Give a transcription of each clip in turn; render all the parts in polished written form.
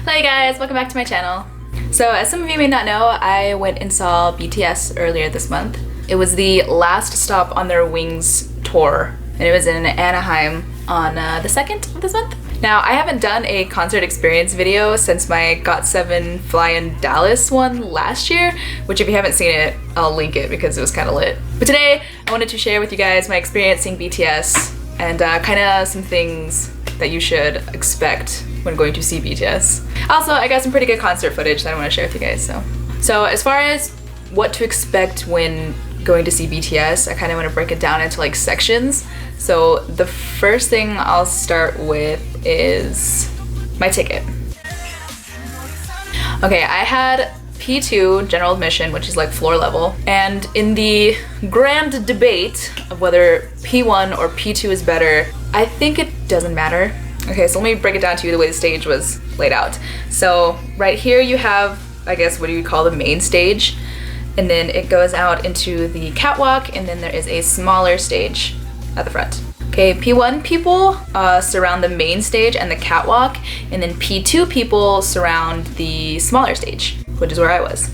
Hey guys, welcome back to my channel. So as some of you may not know, I went and saw BTS earlier this month. It was the last stop on their Wings tour, and it was in Anaheim on the 2nd of this month. Now, I haven't done a concert experience video since my GOT7 Fly in Dallas one last year, which if you haven't seen it, I'll link it because it was kind of lit. But today, I wanted to share with you guys my experience seeing BTS and kind of some things that you should expect when going to see BTS. Also, I got some pretty good concert footage that I want to share with you guys. So as far as what to expect when going to see BTS, I kind of want to break it down into like sections. So the first thing I'll start with is my ticket. Okay, I had P2 general admission, which is like floor level, and in the grand debate of whether P1 or P2 is better, I think it doesn't matter. Okay, so let me break it down to you the way the stage was laid out. So right here you have, I guess, what do you call the main stage, and then it goes out into the catwalk, and then there is a smaller stage at the front. Okay, P1 people surround the main stage and the catwalk, and then P2 people surround the smaller stage, which is where I was.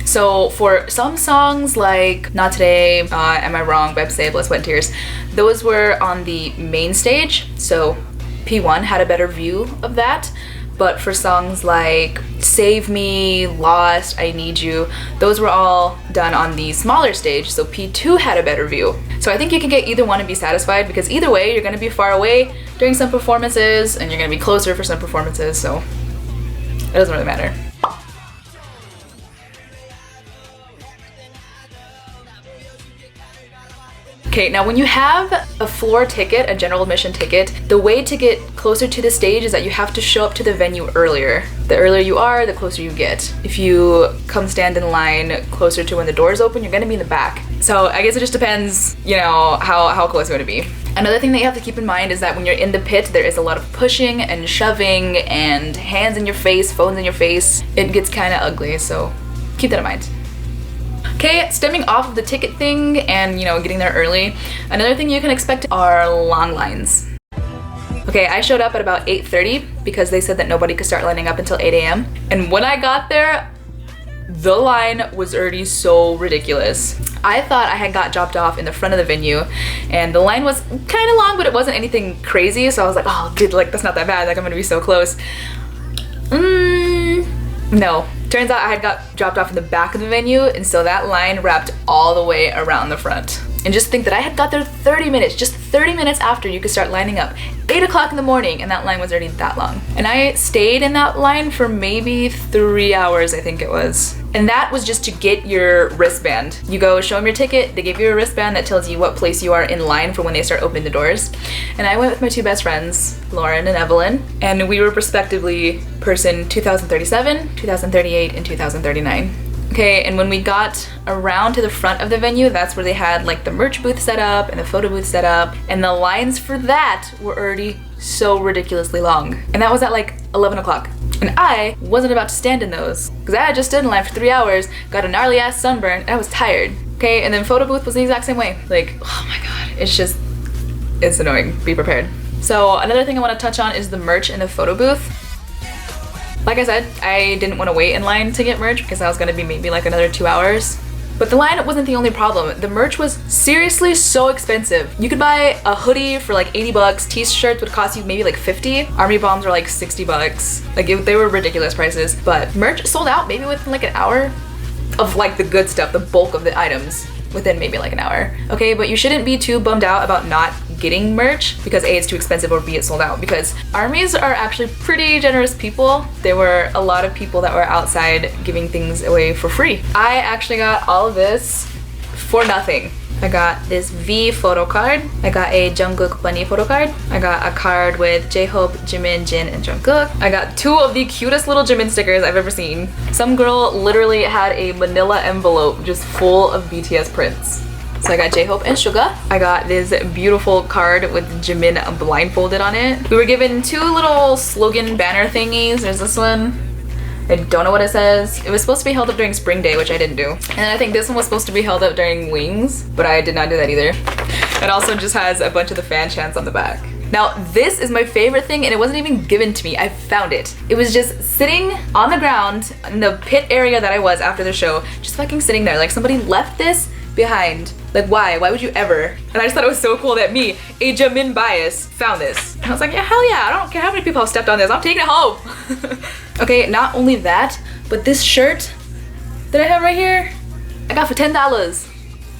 So for some songs like Not Today, Am I Wrong, by Say, Blood, Sweat and Tears, those were on the main stage, so P1 had a better view of that. But for songs like Save Me, Lost, I Need You, those were all done on the smaller stage, so P2 had a better view. So I think you can get either one and be satisfied, because either way, you're gonna be far away during some performances, and you're gonna be closer for some performances, so it doesn't really matter. Okay, now when you have a floor ticket, a general admission ticket, the way to get closer to the stage is that you have to show up to the venue earlier. The earlier you are, the closer you get. If you come stand in line closer to when the doors open, you're gonna be in the back. So I guess it just depends, you know, how close you want to be. Another thing that you have to keep in mind is that when you're in the pit, there is a lot of pushing and shoving and hands in your face, phones in your face. It gets kind of ugly, so keep that in mind. Okay, stemming off of the ticket thing and, you know, getting there early, another thing you can expect are long lines. Okay, I showed up at about 8:30 because they said that nobody could start lining up until 8 a.m. And when I got there, the line was already so ridiculous. I thought I had got dropped off in the front of the venue, and the line was kind of long, but it wasn't anything crazy, so I was like, oh, dude, like, that's not that bad, like, I'm gonna be so close. No. Turns out I had got dropped off in the back of the venue, and so that line wrapped all the way around the front. And just think that I had got there 30 minutes, just 30 minutes after you could start lining up. 8 o'clock in the morning, and that line was already that long. And I stayed in that line for maybe 3 hours, I think it was. And that was just to get your wristband. You go show them your ticket, they give you a wristband that tells you what place you are in line for when they start opening the doors. And I went with my two best friends, Lauren and Evelyn, and we were respectively person 2037, 2038, and 2039. Okay, and when we got around to the front of the venue, that's where they had like the merch booth set up and the photo booth set up, and the lines for that were already so ridiculously long. And that was at like 11 o'clock. And I wasn't about to stand in those, because I had just stood in line for 3 hours, got a gnarly ass sunburn, and I was tired. Okay, and then photo booth was the exact same way. Like, oh my god, it's annoying. Be prepared. So another thing I want to touch on is the merch in the photo booth. Like I said, I didn't want to wait in line to get merch because that was going to be maybe like another 2 hours. But the line wasn't the only problem. The merch was seriously so expensive. You could buy a hoodie for like 80 bucks, t-shirts would cost you maybe like 50. Army bombs were like 60 bucks. Like they were ridiculous prices, but merch sold out maybe within like an hour of like the good stuff, the bulk of the items within maybe like an hour. Okay, but you shouldn't be too bummed out about not getting merch because A, it's too expensive, or B, it's sold out, because armies are actually pretty generous people. There were a lot of people that were outside giving things away for free. I actually got all of this for nothing. I got this V photo card. I got a Jungkook bunny photo card. I got a card with Jhope, Jimin, Jin, and Jungkook. I got 2 of the cutest little Jimin stickers I've ever seen. Some girl literally had a manila envelope just full of BTS prints. So I got Jhope and Suga. I got this beautiful card with Jimin blindfolded on it. We were given 2 little slogan banner thingies. There's this one. I don't know what it says. It was supposed to be held up during Spring Day, which I didn't do. And then I think this one was supposed to be held up during Wings, but I did not do that either. It also just has a bunch of the fan chants on the back. Now, this is my favorite thing, and it wasn't even given to me. I found it. It was just sitting on the ground in the pit area that I was after the show, just fucking sitting there. Like, somebody left this behind. Like, why? Why would you ever? And I just thought it was so cool that me, a jimin bias, found this. And I was like, yeah, hell yeah, I don't care how many people have stepped on this. I'm taking it home. Okay, not only that, but this shirt that I have right here, I got for $10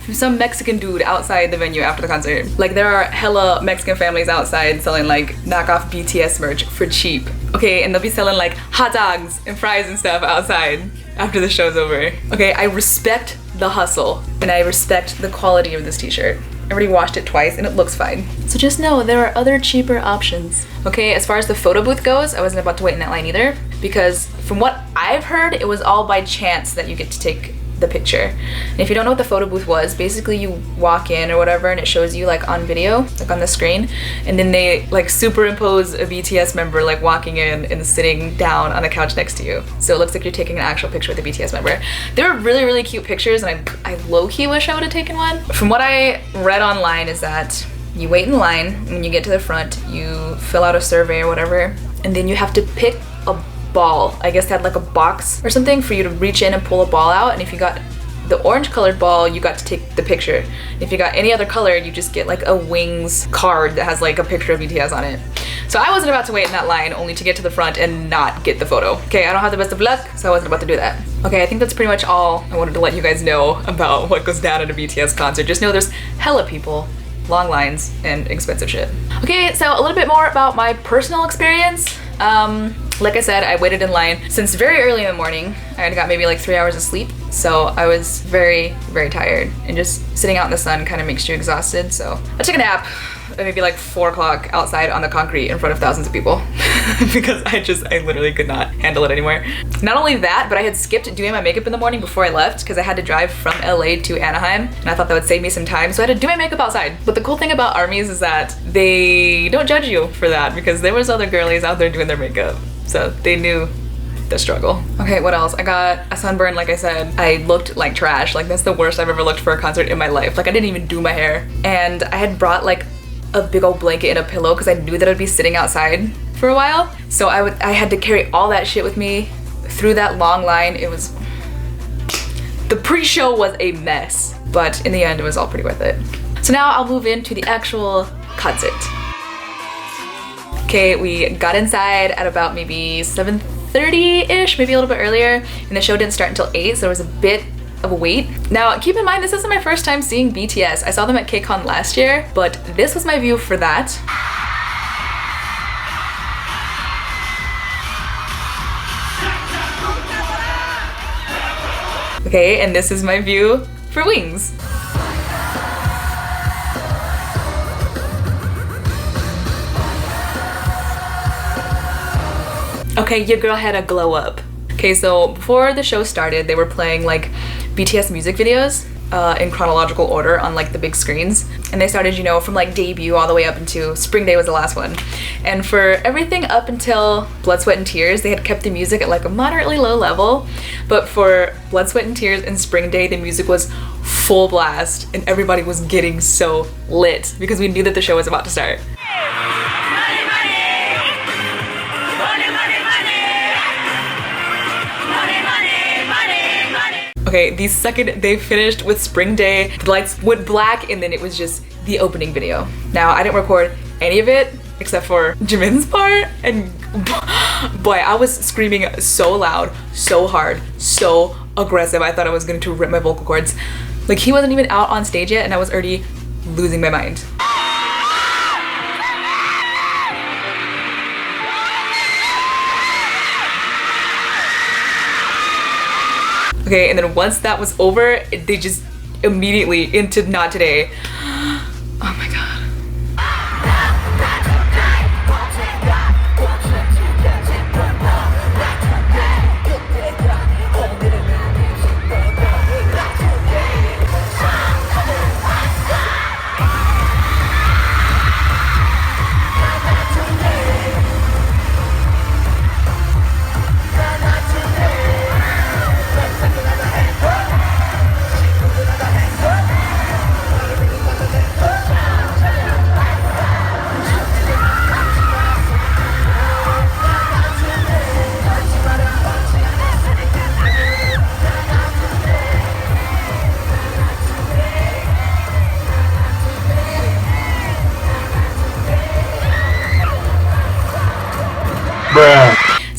from some Mexican dude outside the venue after the concert. Like, there are hella Mexican families outside selling like knockoff BTS merch for cheap. Okay, and they'll be selling like hot dogs and fries and stuff outside after the show's over. Okay, I respect the hustle and I respect the quality of this t-shirt. I already washed it twice and it looks fine. So just know there are other cheaper options. Okay, as far as the photo booth goes, I wasn't about to wait in that line either, because from what I've heard, it was all by chance that you get to take the picture. And if you don't know what the photo booth was, basically you walk in or whatever and it shows you like on video, like on the screen, and then they like superimpose a BTS member like walking in and sitting down on the couch next to you. So it looks like you're taking an actual picture with a BTS member. They were really, really cute pictures, and I low-key wish I would have taken one. From what I read online is that you wait in line, and when you get to the front, you fill out a survey or whatever, and then you have to pick a ball. I guess they had like a box or something for you to reach in and pull a ball out, and if you got the orange colored ball, you got to take the picture. If you got any other color, you just get like a wings card that has like a picture of BTS on it. So I wasn't about to wait in that line only to get to the front and not get the photo. Okay, I don't have the best of luck, so I wasn't about to do that. Okay, I think that's pretty much all I wanted to let you guys know about what goes down at a BTS concert. Just know there's hella people, long lines, and expensive shit. Okay, so a little bit more about my personal experience. Like I said, I waited in line since very early in the morning. I had got maybe like 3 hours of sleep, so I was very, very tired, and just sitting out in the sun kind of makes you exhausted. So I took a nap at maybe like 4 o'clock outside on the concrete in front of thousands of people because I literally could not handle it anymore. Not only that, but I had skipped doing my makeup in the morning before I left because I had to drive from LA to Anaheim, and I thought that would save me some time, so I had to do my makeup outside. But the cool thing about ARMYs is that they don't judge you for that, because there was other girlies out there doing their makeup. So they knew the struggle. Okay, what else? I got a sunburn, like I said. I looked like trash. Like, that's the worst I've ever looked for a concert in my life. Like, I didn't even do my hair. And I had brought like a big old blanket and a pillow because I knew that I'd be sitting outside for a while. So I had to carry all that shit with me through that long line. It was... The pre-show was a mess, but in the end, it was all pretty worth it. So now I'll move into the actual concert. Okay, we got inside at about maybe 7:30-ish, maybe a little bit earlier, and the show didn't start until 8, so there was a bit of a wait. Now, keep in mind, this isn't my first time seeing BTS. I saw them at KCON last year, but this was my view for that. Okay, and this is my view for Wings. Okay, your girl had a glow up. Okay, so before the show started, they were playing like BTS music videos in chronological order on like the big screens. And they started, you know, from like debut all the way up into Spring Day was the last one. And for everything up until Blood, Sweat, and Tears, they had kept the music at like a moderately low level. But for Blood, Sweat, and Tears and Spring Day, the music was full blast and everybody was getting so lit because we knew that the show was about to start. Okay, the second they finished with Spring Day, the lights went black and then it was just the opening video. Now, I didn't record any of it except for Jimin's part, and boy, I was screaming so loud, so hard, so aggressive. I thought I was going to rip my vocal cords. Like, he wasn't even out on stage yet and I was already losing my mind. Okay, and then once that was over, they just immediately into Not Today. Oh my god.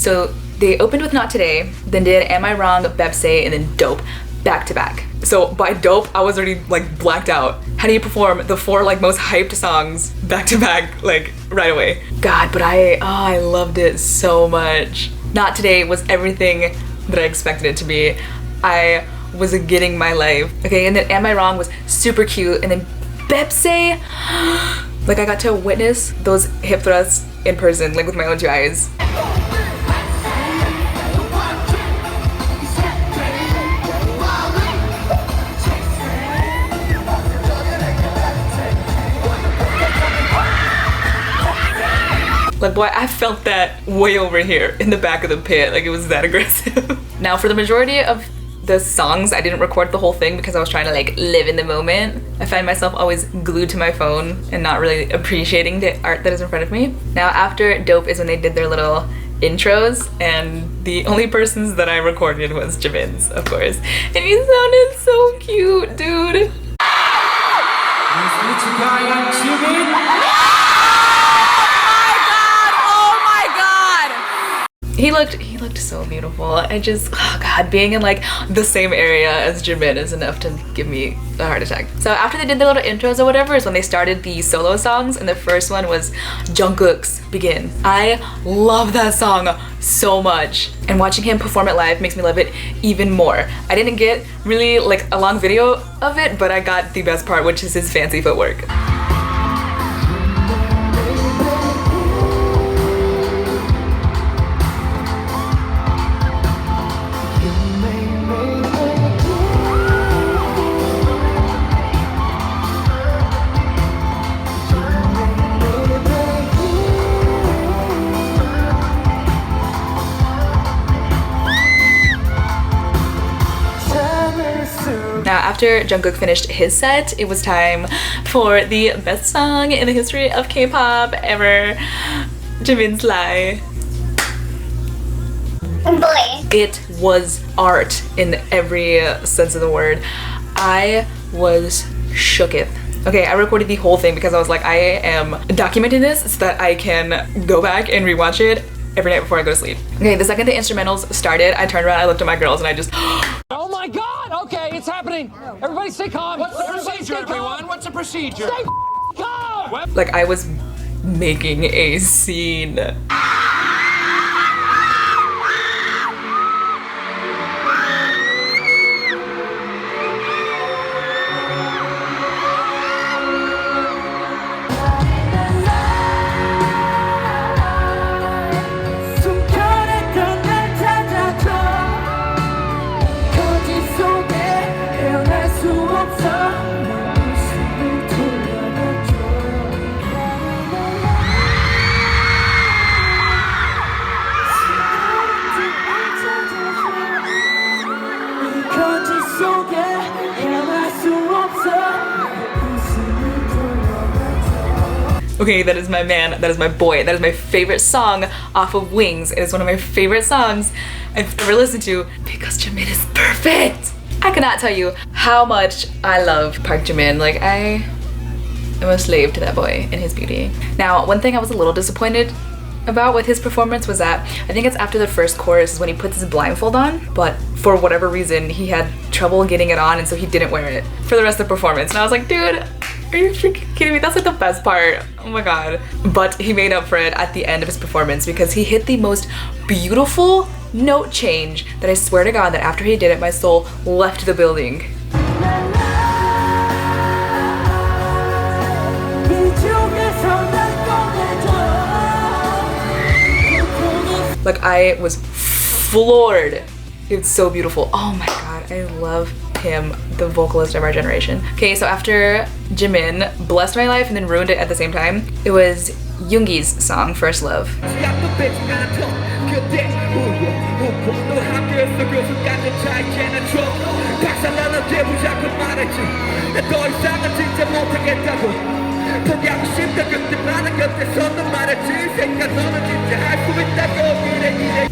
So they opened with Not Today, then did Am I Wrong, Bepse, and then Dope back to back. So by Dope, I was already like blacked out. How do you perform the 4 like most hyped songs back to back like right away? God, but I loved it so much. Not Today was everything that I expected it to be. I was getting my life. Okay, and then Am I Wrong was super cute, and then Bepse, like I got to witness those hip thrusts in person, like with my own 2 eyes. Like, boy, I felt that way over here in the back of the pit. Like, it was that aggressive. Now, for the majority of the songs, I didn't record the whole thing because I was trying to like live in the moment. I find myself always glued to my phone and not really appreciating the art that is in front of me. Now, after Dope is when they did their little intros, and the only persons that I recorded was Jimin's, of course. And he sounded so cute, dude. He looked so beautiful. I just, oh god, being in like the same area as Jimin is enough to give me a heart attack. So after they did the little intros or whatever is when they started the solo songs, and the first one was Jungkook's Begin. I love that song so much, and watching him perform it live makes me love it even more. I didn't get really like a long video of it, but I got the best part, which is his fancy footwork. Now, after Jungkook finished his set, it was time for the best song in the history of K-pop ever, Jimin's Lie. Boy. It was art in every sense of the word. I was shooketh. Okay, I recorded the whole thing because I was like, I am documenting this so that I can go back and rewatch it every night before I go to sleep. Okay, the second the instrumentals started, I turned around, I looked at my girls, and I just oh my god! Okay, it's happening! Everybody stay calm! What's the procedure, everyone? What's the procedure? Stay calm! like I was making a scene. Okay, that is my man, that is my boy, that is my favorite song off of Wings. It is one of my favorite songs I've ever listened to because Jimin is perfect. I cannot tell you how much I love Park Jimin. Like, I am a slave to that boy and his beauty. Now, one thing I was a little disappointed about with his performance was that I think it's after the first chorus is when he puts his blindfold on, but for whatever reason he had trouble getting it on, and so he didn't wear it for the rest of the performance. And I was like, dude, are you freaking kidding me? That's like the best part. Oh my god. But he made up for it at the end of his performance because he hit the most beautiful note change that I swear to god that after he did it, my soul left the building. Like, I was floored. It's so beautiful. Oh my god, I love him, the vocalist of our generation. Okay, so after Jimin blessed my life and then ruined it at the same time, it was Yoongi's song, First Love.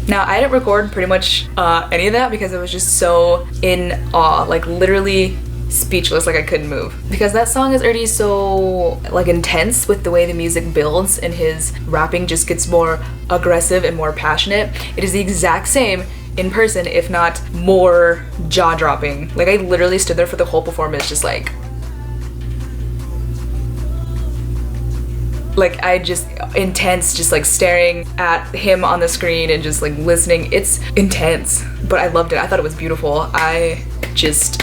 Now, I didn't record pretty much any of that because I was just so in awe, like literally speechless, like I couldn't move. Because that song is already so like intense with the way the music builds, and his rapping just gets more aggressive and more passionate. It is the exact same in person, if not more jaw-dropping. Like I literally stood there for the whole performance just like I just intense, just like staring at him on the screen and just like listening. It's intense, but I loved it. I thought it was beautiful. I just,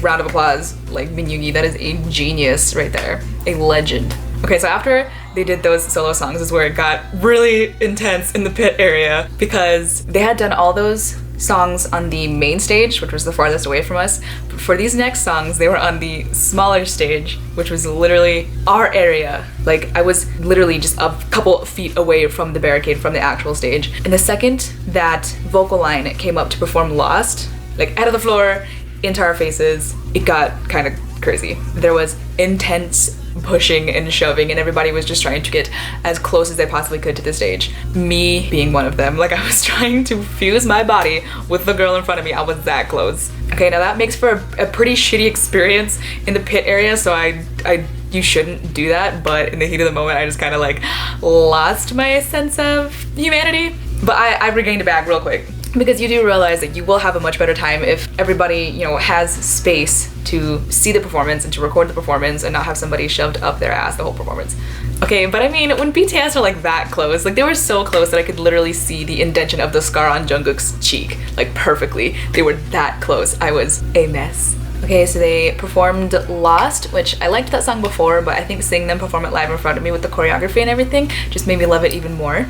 round of applause, like Yoongi, that is a genius right there, a legend. Okay, so after they did those solo songs is where it got really intense in the pit area, because they had done all those songs on the main stage, which was the farthest away from us. But for these next songs, they were on the smaller stage, which was literally our area. Like I was literally just a couple feet away from the barricade from the actual stage. And the second that vocal line came up to perform Lost, like out of the floor, into our faces, it got kind of crazy. There was intense pushing and shoving, and everybody was just trying to get as close as they possibly could to the stage. Me being one of them. Like I was trying to fuse my body with the girl in front of me. I was that close. Okay, now that makes for a pretty shitty experience in the pit area, so you shouldn't do that, but in the heat of the moment I just kind of like lost my sense of humanity. But I regained it back real quick. Because you do realize that you will have a much better time if everybody, you know, has space to see the performance and to record the performance and not have somebody shoved up their ass the whole performance. Okay, but I mean, when BTS are like that close, like they were so close that I could literally see the indentation of the scar on Jungkook's cheek, like perfectly. They were that close. I was a mess. Okay, so they performed Lost, which I liked that song before, but I think seeing them perform it live in front of me with the choreography and everything just made me love it even more.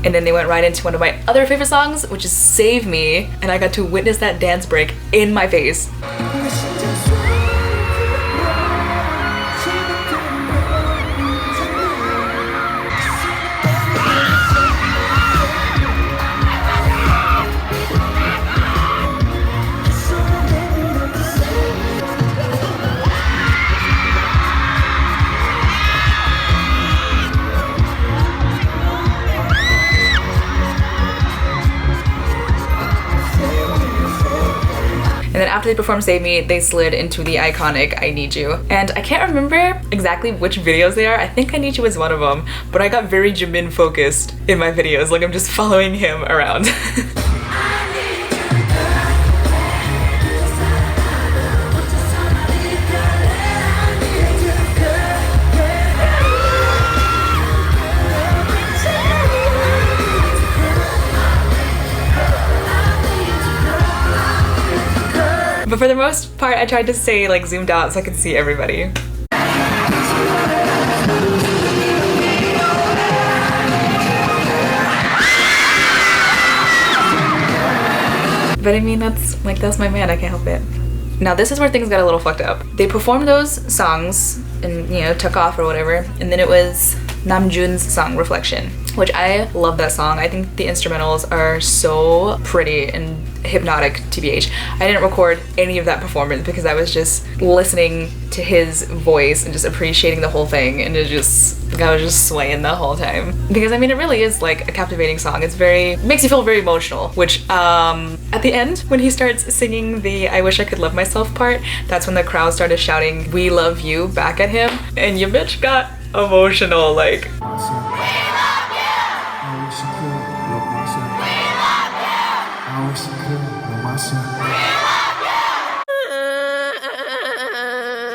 And then they went right into one of my other favorite songs, which is Save Me, and I got to witness that dance break in my face. And then after they performed Save Me, they slid into the iconic I Need You. And I can't remember exactly which videos they are. I think I Need You is one of them, but I got very Jimin focused in my videos. Like I'm just following him around. But for the most part, I tried to stay like zoomed out so I could see everybody. But I mean, that's my man, I can't help it. Now this is where things got a little fucked up. They performed those songs and, you know, took off or whatever, and then it was Namjoon's song Reflection, which I love that song. I think the instrumentals are so pretty and hypnotic, TBH. I didn't record any of that performance because I was just listening to his voice and just appreciating the whole thing, and I was just swaying the whole time. Because I mean, it really is like a captivating song. It's makes you feel very emotional, which at the end when he starts singing the I Wish I Could Love Myself part, that's when the crowd started shouting "We love you" back at him, and your bitch got emotional, like.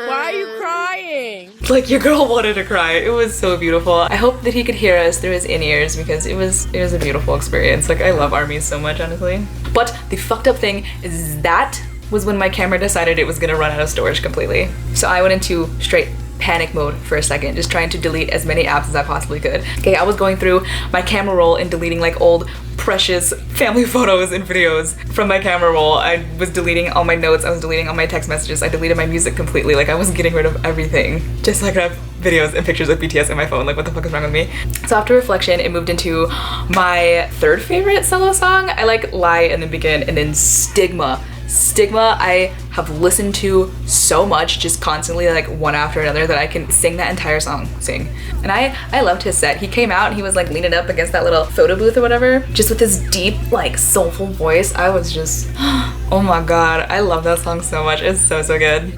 Why are you crying? Like your girl wanted to cry. It was so beautiful. I hope that he could hear us through his in-ears because it was a beautiful experience. Like I love ARMY so much, honestly. But the fucked up thing is that was when my camera decided it was gonna run out of storage completely. So I went into straight panic mode for a second, just trying to delete as many apps as I possibly could. Okay, I was going through my camera roll and deleting like old precious family photos and videos from my camera roll. I was deleting all my notes, I was deleting all my text messages, I deleted my music completely. Like I was getting rid of everything just so I could have videos and pictures of BTS in my phone. Like what the fuck is wrong with me? So after reflection, it moved into my third favorite solo song. I like Lie in the Begin, and then Stigma. Stigma I have listened to so much, just constantly, like one after another, that I can sing that entire song. And I loved his set. He came out and he was like leaning up against that little photo booth or whatever, just with his deep, like soulful voice. I was just, oh my god, I love that song so much. It's so good.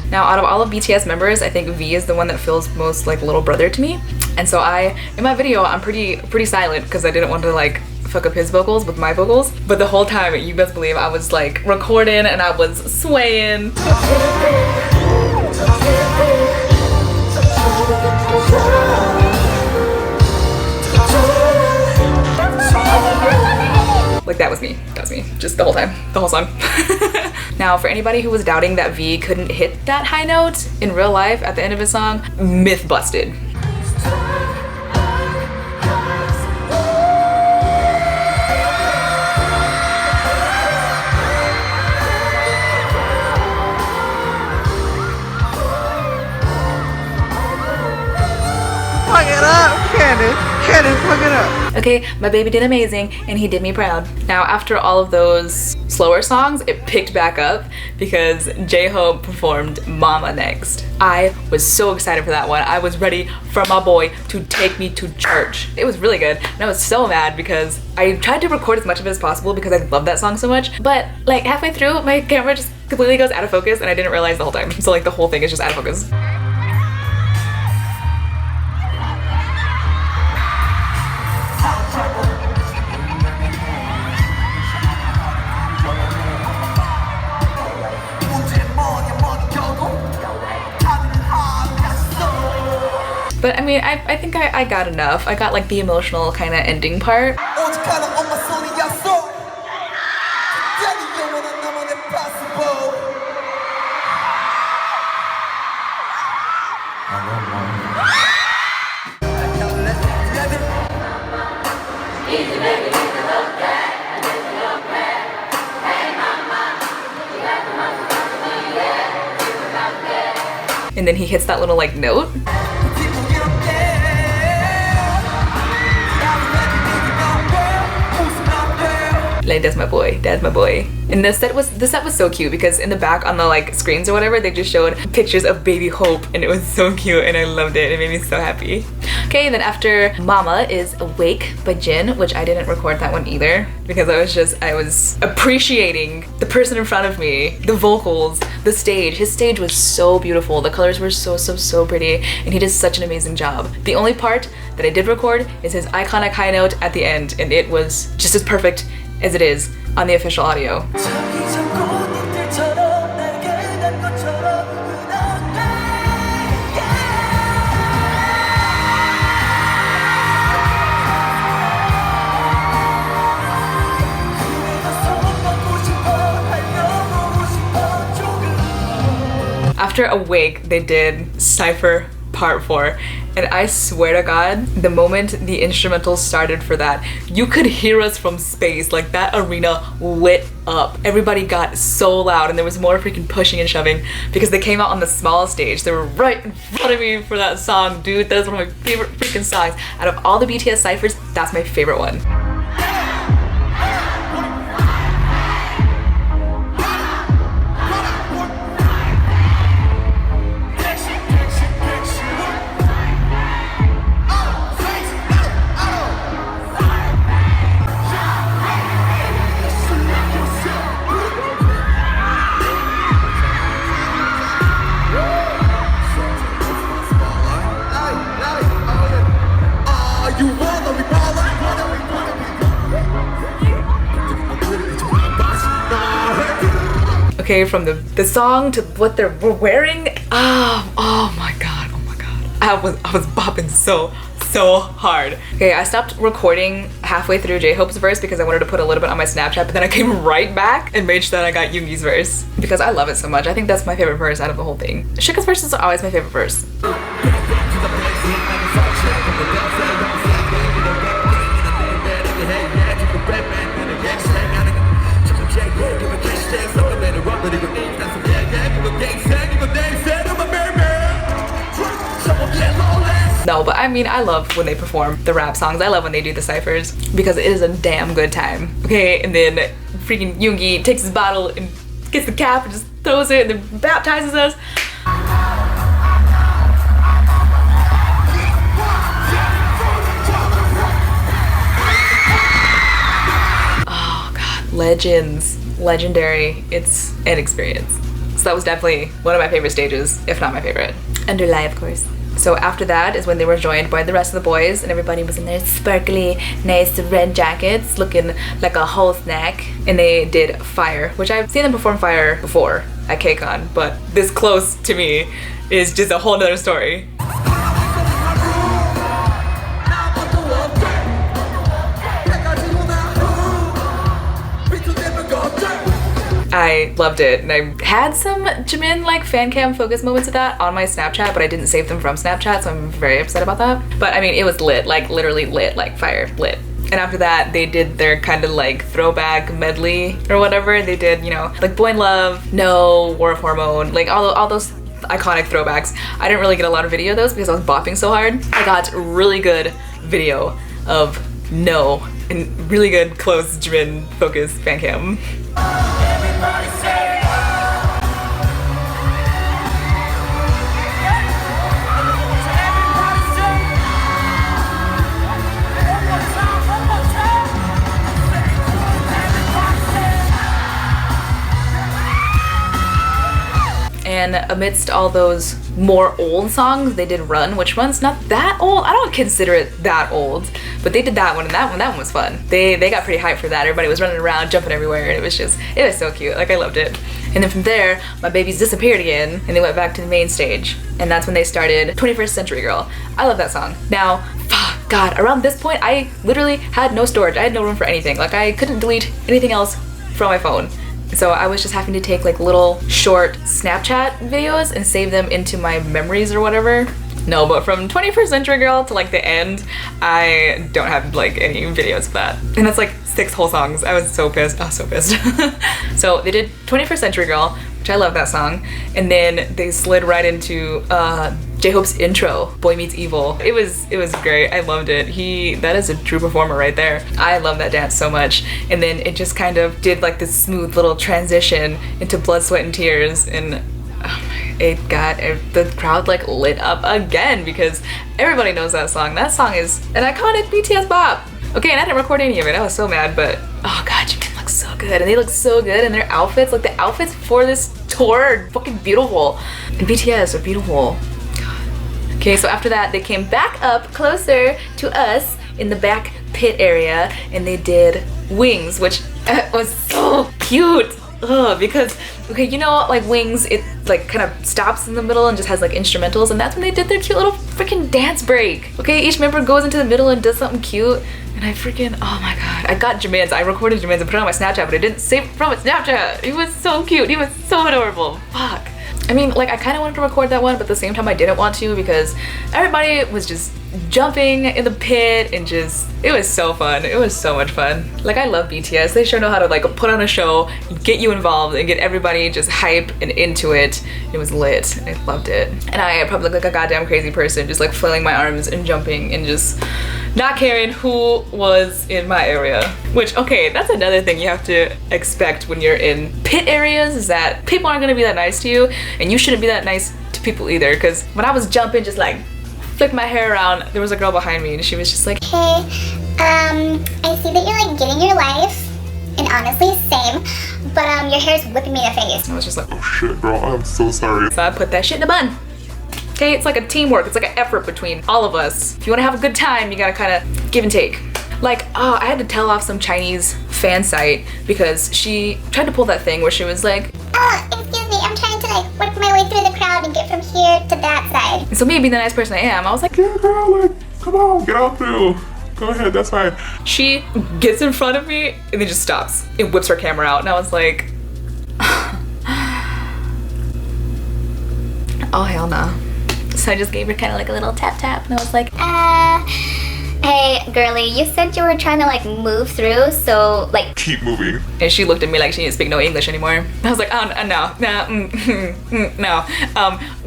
Now, out of all of BTS members, I think V is the one that feels most like little brother to me. And so in my video, I'm pretty silent because I didn't want to like fuck up his vocals with my vocals. But the whole time, you best believe I was like recording and I was swaying. Like that was me, just the whole time, the whole song. Now, for anybody who was doubting that V couldn't hit that high note in real life at the end of his song, myth busted. Fuck it up, Candace, fuck it up. Okay, my baby did amazing and he did me proud. Now, after all of those slower songs, it picked back up because J-Hope performed Mama next. I was so excited for that one. I was ready for my boy to take me to church. It was really good, and I was so mad because I tried to record as much of it as possible because I love that song so much, but like halfway through, my camera just completely goes out of focus and I didn't realize the whole time. So like the whole thing is just out of focus. But I mean, I think I got enough. I got like the emotional kind of ending part. And then he hits that little like note. Like that's my boy, that's my boy. And the set was so cute because in the back on the like screens or whatever, they just showed pictures of baby Hope and it was so cute and I loved it. It made me so happy. Okay, then after Mama is Awake by Jin, which I didn't record that one either because I was appreciating the person in front of me, the vocals, the stage. His stage was so beautiful. The colors were so pretty and he did such an amazing job. The only part that I did record is his iconic high note at the end, and it was just as perfect as it is on the official audio. After Awake, they did Cypher Part 4, and I swear to God, the moment the instrumental started for that, you could hear us from space. Like that arena lit up. Everybody got so loud and there was more freaking pushing and shoving because they came out on the small stage. They were right in front of me for that song, dude. That is one of my favorite freaking songs. Out of all the BTS ciphers, that's my favorite one. Okay, from the song to what they're wearing, oh my god, I was bopping so so hard. Okay, I stopped recording halfway through J-Hope's verse because I wanted to put a little bit on my Snapchat, but then I came right back and made sure that I got Yoongi's verse because I love it so much. I think that's my favorite verse out of the whole thing. Suga's verse is always my favorite verse. No, but I mean, I love when they perform the rap songs. I love when they do the ciphers because it is a damn good time. Okay, and then freaking Yoongi takes his bottle and gets the cap and just throws it and then baptizes us. Oh God, legends, legendary. It's an experience. So that was definitely one of my favorite stages, if not my favorite. Underlie, of course. So after that is when they were joined by the rest of the boys and everybody was in their sparkly, nice red jackets looking like a whole snack. And they did Fire, which I've seen them perform Fire before at KCON, but this close to me is just a whole nother story. I loved it, and I had some Jimin like fan cam focus moments of that on my Snapchat, but I didn't save them from Snapchat, so I'm very upset about that. But I mean, it was lit, like literally lit, like fire lit. And after that, they did their kind of like throwback medley or whatever. They did, you know, like Boy in Love, No, War of Hormone, like all those iconic throwbacks. I didn't really get a lot of video of those because I was bopping so hard. I got really good video of No and really good close Jimin focus fan cam. And amidst all those more old songs, they did Run, which one's not that old. I don't consider it that old, but they did that one, and that one was fun. They got pretty hyped for that. Everybody was running around, jumping everywhere, and it was so cute. Like, I loved it. And then from there, my babies disappeared again, and they went back to the main stage. And that's when they started 21st Century Girl. I love that song. Now, God, around this point, I literally had no storage. I had no room for anything. Like, I couldn't delete anything else from my phone. So I was just having to take like little short Snapchat videos and save them into my memories or whatever. No, but from 21st Century Girl to like the end, I don't have like any videos of that. And that's like 6 whole songs. I was so pissed. I was so pissed. So they did 21st Century Girl, which I love that song. And then they slid right into J-Hope's intro, Boy Meets Evil. It was great. I loved it. That is a true performer right there. I love that dance so much. And then it just kind of did like this smooth little transition into Blood, Sweat, and Tears, and it got the crowd like lit up again because everybody knows that song. That song is an iconic BTS bop. Okay, and I didn't record any of it. I was so mad, but oh God, Jimin looks so good, and they look so good in their outfits. Like the outfits for this tour are fucking beautiful, and BTS are beautiful. Okay, so after that, they came back up closer to us in the back pit area, and they did Wings, which was so cute. Ugh, because, okay, you know, like Wings, it like kind of stops in the middle and just has like instrumentals, and that's when they did their cute little freaking dance break. Okay, each member goes into the middle and does something cute, and I freaking, oh my God, I got Jimin's, I recorded Jimin's and put it on my Snapchat, but I didn't save it from my Snapchat. He was so cute, he was so adorable, fuck. I mean, like, I kind of wanted to record that one, but at the same time I didn't want to because everybody was just jumping in the pit and just, it was so fun. It was so much fun. Like, I love BTS. They sure know how to like put on a show, get you involved, and get everybody just hype and into it. It was lit. I loved it. And I probably look like a goddamn crazy person, just like flailing my arms and jumping and just not caring who was in my area. Which, okay, that's another thing you have to expect when you're in pit areas, is that people aren't gonna be that nice to you, and you shouldn't be that nice to people either. Because when I was jumping, just like flicked my hair around, there was a girl behind me and she was just like, hey, I see that you're like getting your life, and honestly, same, but your hair's whipping me in the face. And I was just like, oh shit, girl, I'm so sorry. So I put that shit in a bun. Okay, it's like a teamwork, it's like an effort between all of us. If you wanna have a good time, you gotta kinda give and take. Like, I had to tell off some Chinese fan site because she tried to pull that thing where she was like, excuse me, I'm trying to like work my way through the crowd and get from here to that side. And so me being the nice person I am, I was like, Yeah, girl, like, Come on, get on through. Go ahead, that's fine. She gets in front of me and then just stops and whips her camera out. And I was like, oh, hell no. So I just gave her kind of like a little tap tap. And I was like, hey, girly, you said you were trying to like move through, so like Keep moving. and she looked at me like she didn't speak no English anymore. I was like, oh, no, no.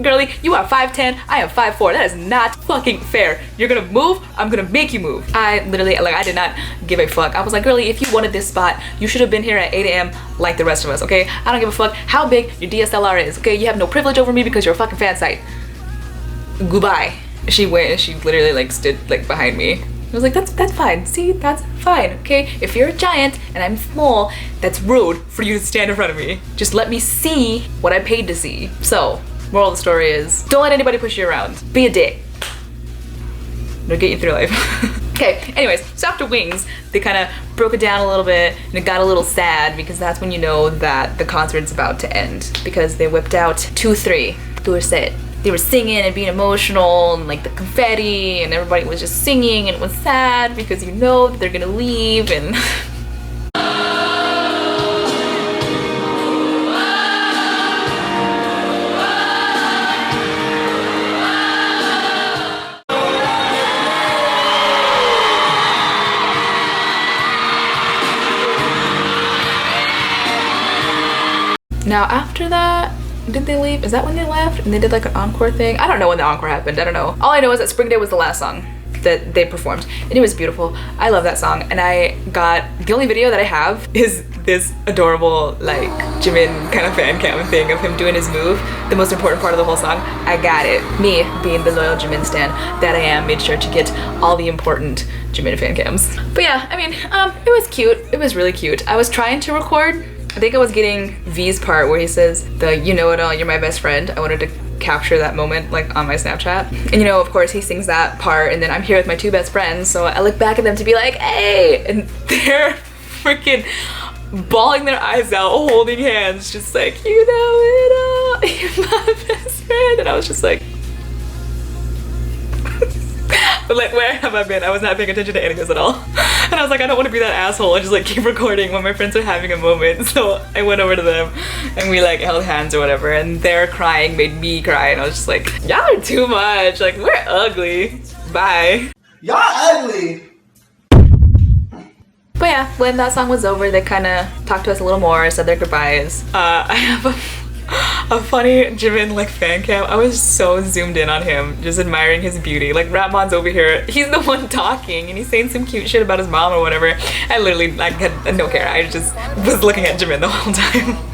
Girly, you are 5'10", I am 5'4". That is not fucking fair. You're gonna move, I'm gonna make you move. I literally, like, I did not give a fuck. I was like, girly, if you wanted this spot, you should have been here at 8 a.m. like the rest of us, okay? I don't give a fuck how big your DSLR is, okay? You have no privilege over me because you're a fucking fan site. Goodbye. She went and she literally like stood like behind me. I was like, that's fine. See, that's fine, okay? If you're a giant and I'm small, that's rude for you to stand in front of me. Just let me see what I paid to see. So, moral of the story is, don't let anybody push you around. Be a dick. It'll get you through life. Okay, anyways, so after Wings, they kind of broke it down a little bit and it got a little sad because that's when you know that the concert's about to end because they whipped out 2-3 to a set. They were singing and being emotional and like the confetti and everybody was just singing and it was sad because you know that they're gonna leave and now after that, did they leave? Is that when they left? And they did like an encore thing? I don't know when the encore happened. I don't know. All I know is that Spring Day was the last song that they performed. And it was beautiful. I love that song. And I got, the only video that I have is this adorable like Jimin kind of fan cam thing of him doing his move. The most important part of the whole song. I got it. Me, being the loyal Jimin stan that I am, made sure to get all the important Jimin fan cams. But yeah, I mean, it was cute. It was really cute. I was trying to record. I think I was getting V's part where he says the "you know it all, you're my best friend." I wanted to capture that moment like on my Snapchat. And you know, of course he sings that part and then I'm here with my two best friends, so I look back at them to be like, hey, and they're freaking bawling their eyes out, holding hands, just like, you know it all, you're my best friend. And I was just like, but like, where have I been? I was not paying attention to any of this at all. And I was like, I don't want to be that asshole and just like keep recording when my friends are having a moment. So I went over to them and we like held hands or whatever, and their crying made me cry, and I was just like, y'all are too much. Like, we're ugly. Bye. Y'all ugly. But yeah, when that song was over, they kind of talked to us a little more, said their goodbyes. I have a funny Jimin like fan cam. I was so zoomed in on him, just admiring his beauty. Like Ratmon's over here, he's the one talking and he's saying some cute shit about his mom or whatever. I literally like had no care. I just was looking at Jimin the whole time.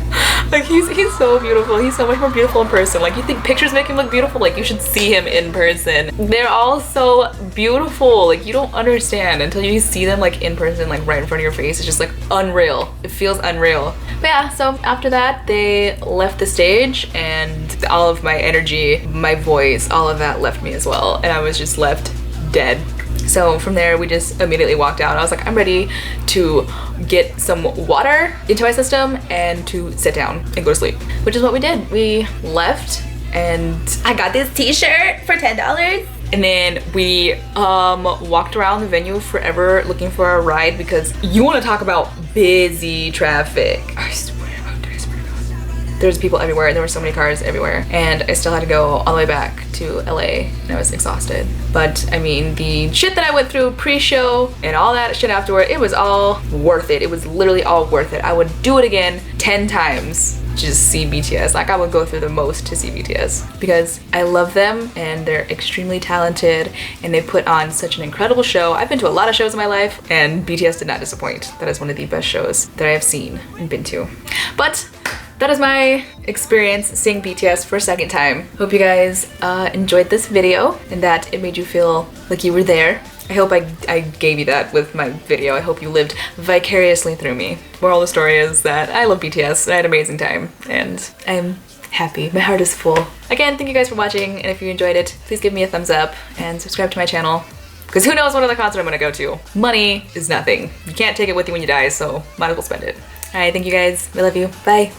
Like he's so beautiful. He's so much more beautiful in person. Like you think pictures make him look beautiful, like you should see him in person. They're all so beautiful. Like you don't understand until you see them like in person, like right in front of your face. It's just like unreal. It feels unreal. But yeah, so after that they left the stage and all of my energy, my voice, all of that left me as well. And I was just left dead. So from there we just immediately walked out. I was like, I'm ready to get some water into my system and to sit down and go to sleep, which is what we did. We left and I got this t-shirt for $10. And then we walked around the venue forever looking for a ride because you want to talk about busy traffic. I swear to God. There's people everywhere and there were so many cars everywhere, and I still had to go all the way back to LA and I was exhausted. But I mean, the shit that I went through pre-show and all that shit afterward, it was all worth it. It was literally all worth it. I would do it again 10 times to just see BTS. Like I would go through the most to see BTS because I love them and they're extremely talented and they put on such an incredible show. I've been to a lot of shows in my life and BTS did not disappoint. That is one of the best shows that I have seen and been to. But that is my experience seeing BTS for a second time. Hope you guys enjoyed this video and that it made you feel like you were there. I hope I gave you that with my video. I hope you lived vicariously through me. Moral of the story is that I love BTS and I had an amazing time and I'm happy. My heart is full. Again, thank you guys for watching, and if you enjoyed it, please give me a thumbs up and subscribe to my channel. Because who knows what other concert I'm gonna go to. Money is nothing. You can't take it with you when you die, so might as well spend it. Alright, thank you guys. I love you. Bye.